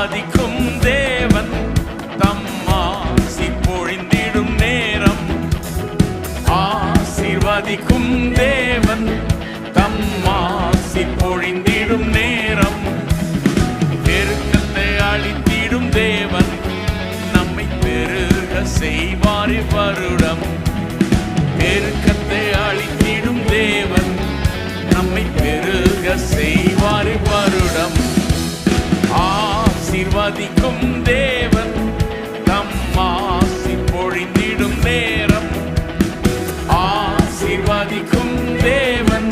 ஆசீர்வதிக்கும் தேவன் தம் ஆசி பொழிந்திடும் நேரம். ஆசீர்வதிக்கும் தேவன் தம் ஆசி பொழிந்திடும் நேரம். பெருக்கத்தை அளித்திடும் தேவன் நம்மை பெருக செய்வார் வருடம். பெருக்கத்தை அளித்திடும் தேவன் நம்மை பெருக செய்வார் வருடம். ஆசீர்வதிக்கும் தேவன் தம் ஆசி பொழிந்திடும் நேரம். ஆசீர்வதிக்கும் தேவன்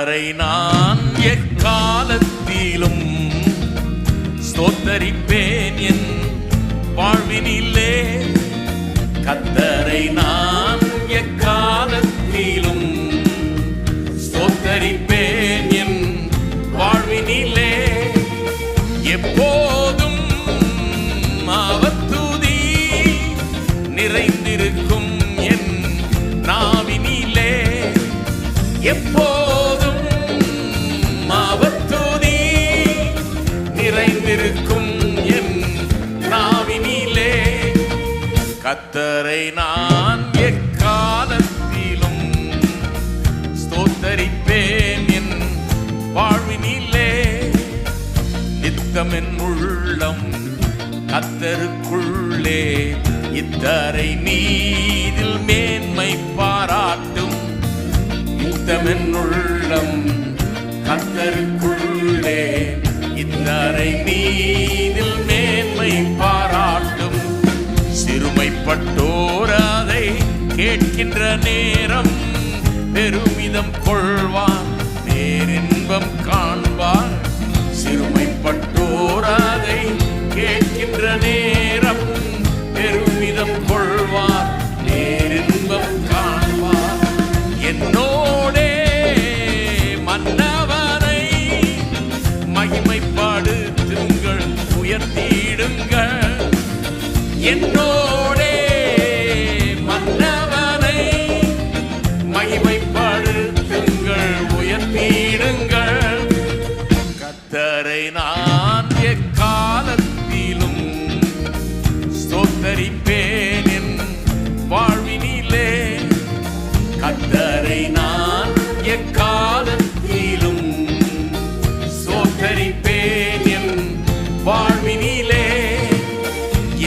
கர்த்தரை நான் எக்காலத்திலும் ஸ்தோத்தரிப்பேன் என் வாழ்வினிலே. கர்த்தரை நான் எக்காலத்திலும் ஸ்தோத்தரிப்பேன் என் வாழ்வினிலே. எப்போதும் அவர் துதி நிறைந்திருக்கும் என் நாவினிலே. எப்போதும் அவர் துதி நிறைந்திருக்கும் என் நாவினிலே. கர்த்தரை நான் எக்காலத்திலும் ஸ்தோத்தரிப்பேன் என் வாழ்வினிலே. நித்தம் என் உள்ளம் கர்த்தருக்குள்ளே இத்தரை மீதில் மேன்மை பாராட்டும். நித்தம் என் உள்ளம் கர்த்தருக்குள்ளே இத்தரை மீதில் மேன்மை பாராட்டும். சிறுமைப்பட்டோர் அதை கேட்கின்ற நேரம் பெருமிதம் கொள்வார், பேரின்பம் காண்பார். சிறுமைப்பட்டோர் அதை கேட்கின்ற நேரம் பெருமிதம் கொள்வார், பேரின்பம் காண்பார். என்னோடே மன்னவனை மகிமைப்படுத்துங்கள், உயர்த்திடுங்கள். என்னோடே மன்னவனை மகிமைப்படுத்துங்கள், உயர்த்திடுங்கள். கர்த்தரை நான் எக்காலத்திலும் ஸ்தோத்தரிப்பேன் என் வாழ்வினிலே. கர்த்தரை நான் எக்காலத்திலும் ஸ்தோத்தரிப்பேன் என் வாழ்வினிலே.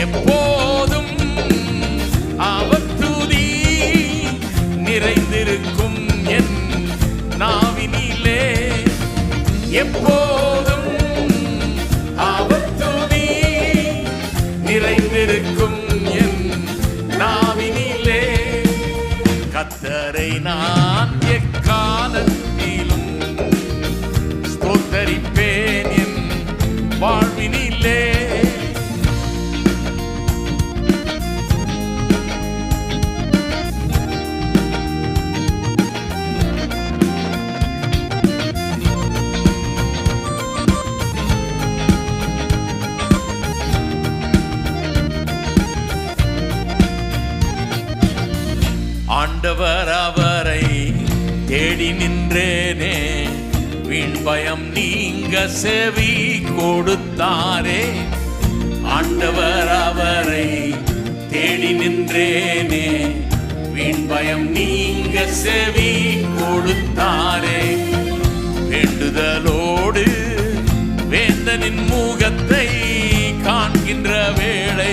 எப்போதும் அவர் துதி நிறைந்திருக்கும் என் நாவினிலே. எப்போதும் அவர் துதி நிறைந்திருக்கும் என் நாவினிலே. கர்த்தரை நான் எக்காலத்திலும் ஸ்தோத்தரிப்பேன் என் வாழ்வினிலே. ஆண்டவர் அவரை தேடி நின்றேனே, வீண் பயம் நீங்க செவி கொடுத்தாரே. ஆண்டவர் அவரை தேடி நின்றேனே, வீண் பயம் நீங்க செவி கொடுத்தாரே. வேண்டுதலோடு வேந்தனின் முகத்தை காண்கின்ற வேளை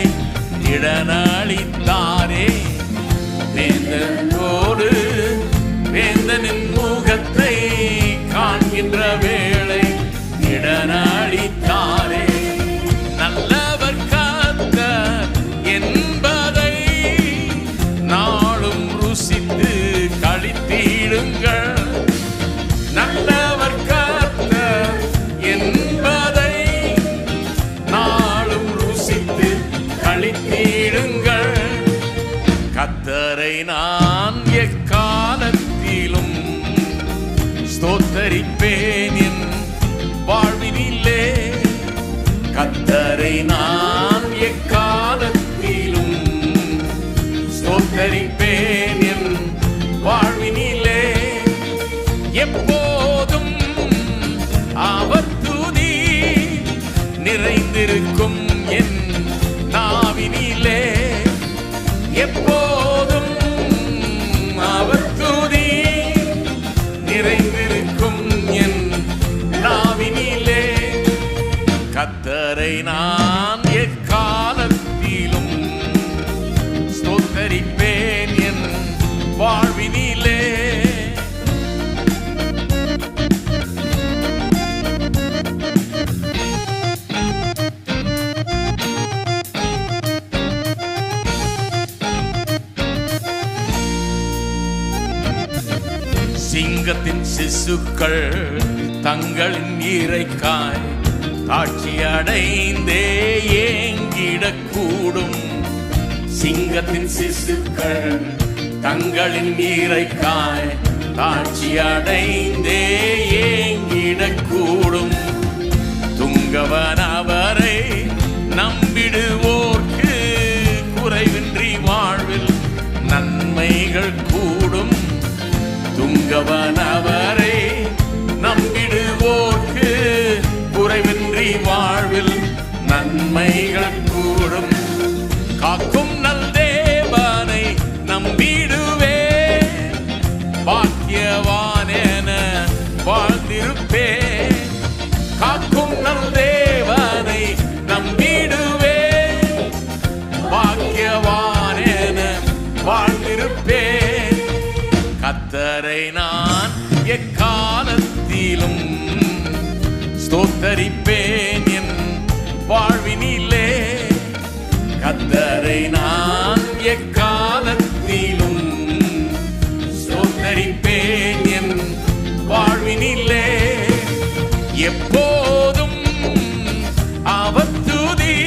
இடனளித்தாரே. வேந்தனோடு வேந்தனின் முகத்தை காண்கின்ற வேளை இடனளித்தாரே. நல்லவர் கர்த்தர் என்பதை நாளும் ருசித்து களித்திடுங்கள். நல்லவர் கர்த்தர் என்பதை நாளும் ருசித்து களித்திடுங்கள். கர்த்தரை நான் எக்காலத்திலும் ஸ்தோத்தரிப்பேன் என் வாழ்வினிலே. கர்த்தரை நான் எக்காலத்திலும் ஸ்தோத்தரிப்பேன் என் வாழ்வினிலே. எப்போதும் அவர் துதி நிறைந்திருக்கும் என் நாவினிலே. எப்போதும் அவர் துதி நிறைந்திருக்கும் என் நாவினிலே. கர்த்தரை நான் எக்காலத்திலும் ஸ்தோத்தரிப்பேன் என் வாழ்வினிலே. சிங்கத்தின் சிசுக்கள் தங்களின் இறைக்காய் தாட்சி அடைந்தே ஏங்கிடக்கூடும். சிங்கத்தின் சிசுக்கள் தங்களின் இறைக்காய் தாட்சி அடைந்தே ஏங்கிடக்கூடும். துங்கவன் அவரை நம்பிடுவோர்க்கு குறைவின்றி வாழ்வில் நன்மைகள் கூடும். துங்கவன் அவரை நம்பிடுவோர்க்கு குறைவின்றி வாழ்வில் நன்மைகள் கூடும். காக்கும் நல் தேவனை நம்பிடுவே பாக்கியவான் என வாழ்ந்திருப்பே. காக்கும் நல் தேவனை நம்பிடுவே பாக்கியவான் என வாழ்ந்திருப்பே. கர்த்தரை நான் எக்காலத்திலும் ஸ்தோத்தரிப்பேன் என் வாழ்வினிலே. கர்த்தரை நான் எக்காலத்திலும் ஸ்தோத்தரிப்பேன் என் வாழ்வினிலே. எப்போதும் அவர் துதி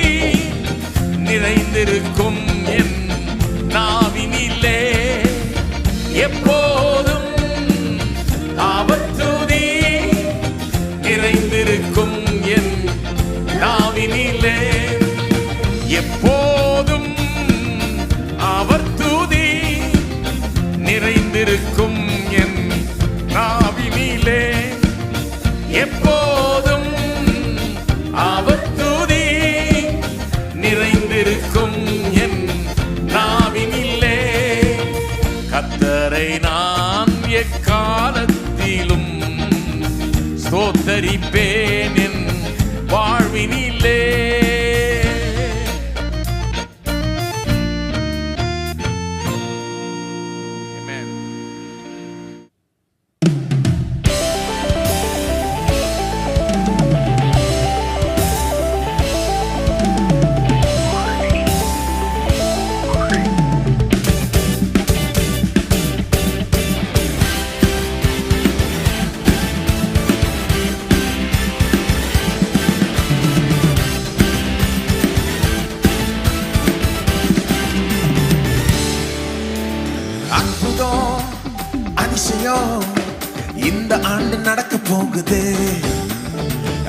நிறைந்திருக்கும் என் நாவினிலே. எப்போதும் அவர் துதி நிறைந்திருக்கும் என் நாவினிலே. எப்போதும் அவர் துதி நிறைந்திருக்கும் என் நாவினிலே. எப்போதும் அவர் துதி நிறைந்திருக்கும் என் நாவினிலே. கர்த்தரை நான் எக்காலத்திலும் ஸ்தோத்தரிப்பேன் என் வாழ்வினிலே. இந்த ஆண்டு நடக்க போகுது.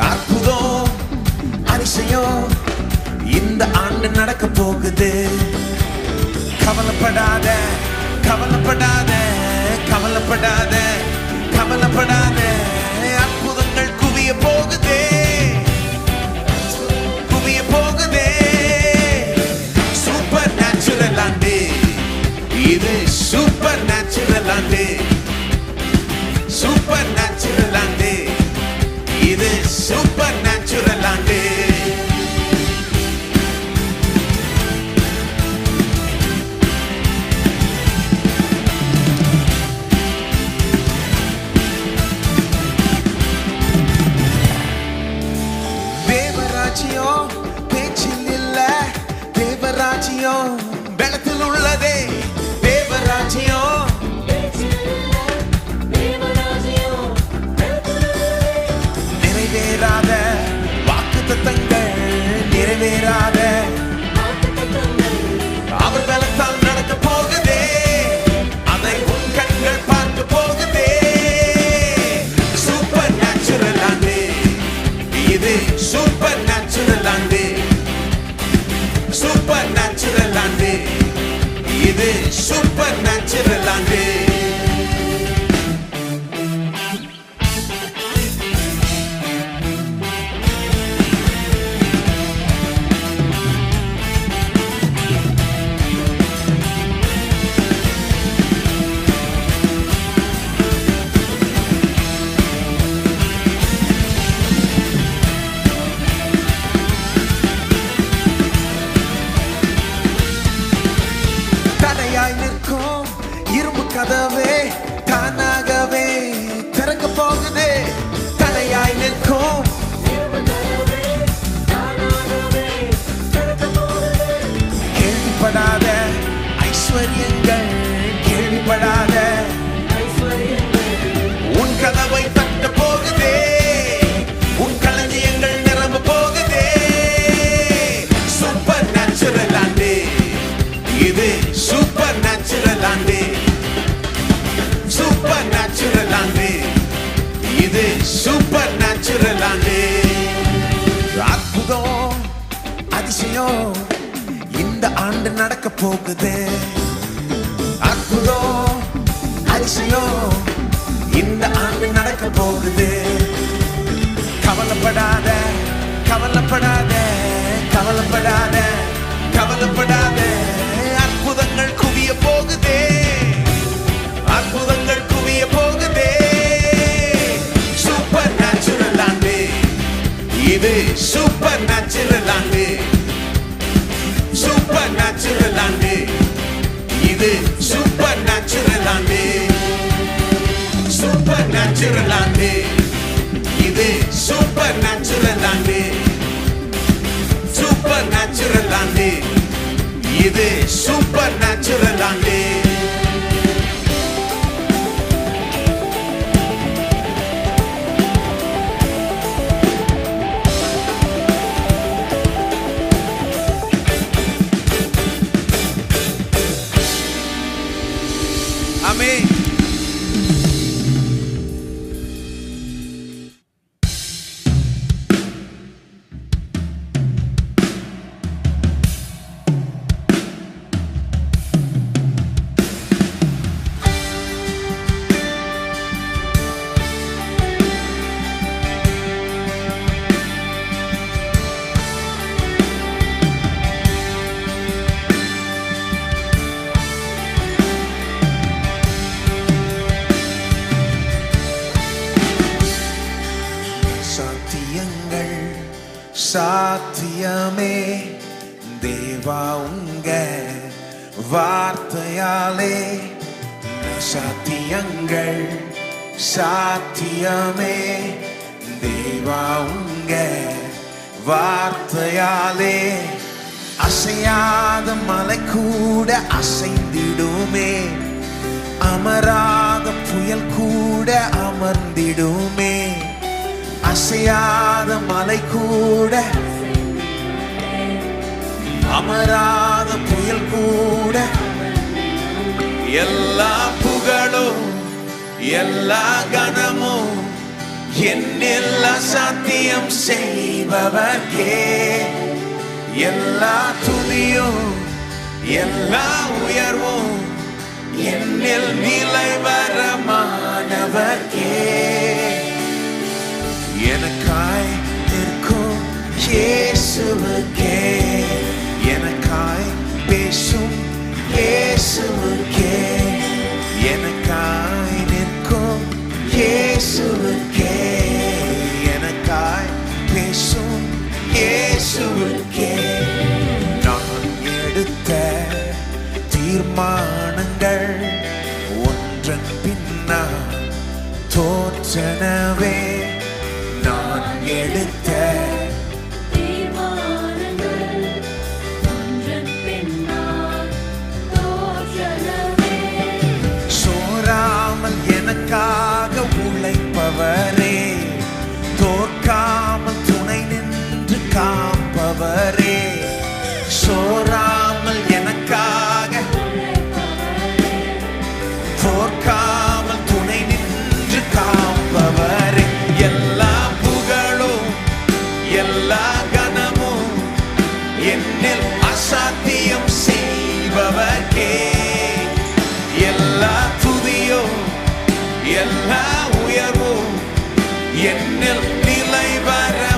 அற்புதம் அதிசயம் இந்த ஆண்டு நடக்க போகுது. கவலைப்படாத கவலைப்படாத கவலைப்படாத கவலைப்படாத. அற்புதங்கள் குவிய போகுதே குவிய போகுதே. சூப்பர் நேச்சுரல் ஆண்டு இது. சூப்பர் நேச்சுரல் ஆண்டு. சூப்பர் நேச்சுரல் ஆண்டு இது. சூப்பர் நேச்சுரல் ஆண்டு. அதிசயம் இந்த ஆண்டு நடக்க போகுது. அற்புதம் அதிசயம் இந்த ஆண்டு நடக்க போகுது. கவலைப்படாத கவலைப்படாத கவலைப்படாத கவலைப்படாத, அற்புதங்கள் குவிய போகுதே, அற்புதங்கள் குவிய போகுதே. சூப்பர் நேச்சுரல் ஆண்டு இது, சூப்பர் நேச்சுரல் ஆண்டு, சூப்பர் நேச்சுரல் ஆண்டு இது, சூப்பர் நேச்சுரல் ஆண்டு, சூப்பர் நேச்சுரல் ஆண்டு இது, சூப்பர் நேச்சுரல் ஆண்டு, சூப்பர் நேச்சுரல் ஆண்டு இது, சூப்பர் நேச்சுரல் ஆண்டு. ஆமென். சாத்தியங்கள் சாத்தியமே தேவா உங்க வார்த்தையாலே. சாத்தியங்கள் சாத்தியமே தேவா உங்க வார்த்தையாலே. அசையாத மலை கூட அசைந்திடுமே, அமராத புயல் கூட அமர்ந்திடுமே. அசையாத மலை கூட அமராத புயல் கூட. எல்லா புகழும் எல்லா கனமும் என்னில் அசாத்தியம் செய்பவர்க்கே. எல்லா துதியும் எல்லா உயர்வும் என்னில் நிலைவரமானவர்க்கே. எனக்காய் நிற்கும் இயேசுவுக்கே, எனக்காய் பேசும் இயேசுவுக்கே, எனக்காய் நிற்கும் இயேசுவுக்கே, எனக்காய் பேசும் இயேசுவுக்கே. நான் எடுத்த தீர்மானங்கள் ஒன்றன் பின்னா தோற்றனவே. நான் எடுத்த தீர்மானங்கள் ஒன்றன் பின்னால் தோற்றனவே. சோராமல் எனக்காக உழைப்பவரே, தோற்காமல் துணை நின்று காப்பவரே. சோராமல் எனக்காக தோற்காமல் துணை நின்று காப்பவரே. எல்லா புகழும் எல்லா கனமும் என்னில் அசாத்தியம் செய்பவர்க்கே. எல்லா துதியும் எல்லா உயர்வும் என்னில் நிலைவரமானவர்க்கே.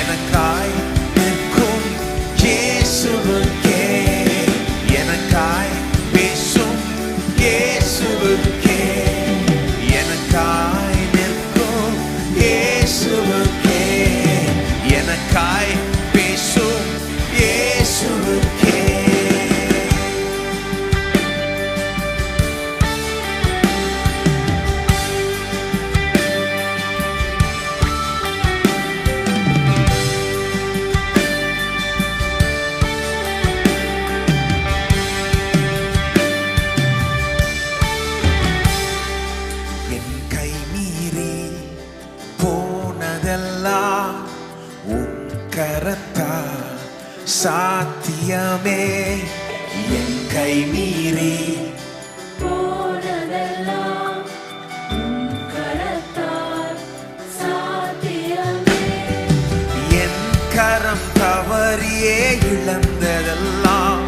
எனக்காய் நிற்கும் இயேசுவுக்கே, எனக்காய் பேசும் இயேசுவுக்கே, எனக்காய் நிற்கும் இயேசுவுக்கே, எனக்காய் பேசும் இயேசுவுக்கே. என் கை மீறி போனதெல்லாம் உன் கரத்தா சாத்தியமே. என் கை மீறி போனதெல்லாம் உன் கரத்தால் சாத்தியமே. தவறியே இழந்ததெல்லாம்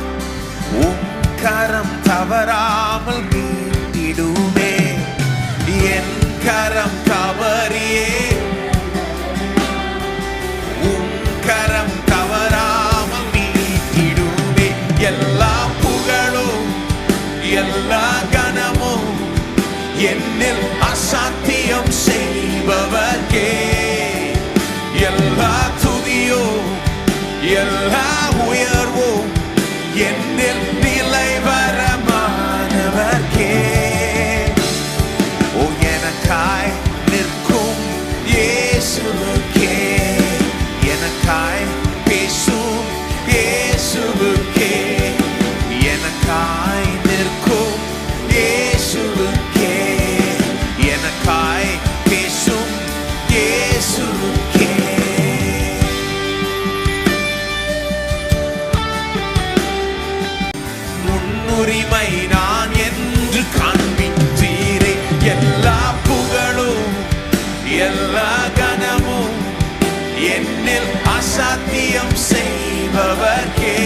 உம் கரம் தவறாமல் மீட்டிடுமே. என் கரம் தவறியே உம் கரம் தவறாமல் மீட்டிடுமே. எல்லா புகழும் எல்லா கனமும் என்னில் அசாத்தியம் செய்பவர்க்கே. எல்லா துதியும் எல்லா உயர்வும் என்னில் நிலைவரமானவர்க்கே. ஓ எனக்காய் நிற்கும் இயேசுவுக்கே, எனக்காய் பேசும் இயேசுவுக்கே, எனக்காய் நிற்கும் இயேசுவுக்கே, எனக்காய் பேசும் இயேசுவுக்கே. முன்னுரிமை நான் என்று காண்பித்தீரே. எல்லா புகழும் எல்லா கனமும் என்னில் அசாத்தியம் செய்பவர்க்கே.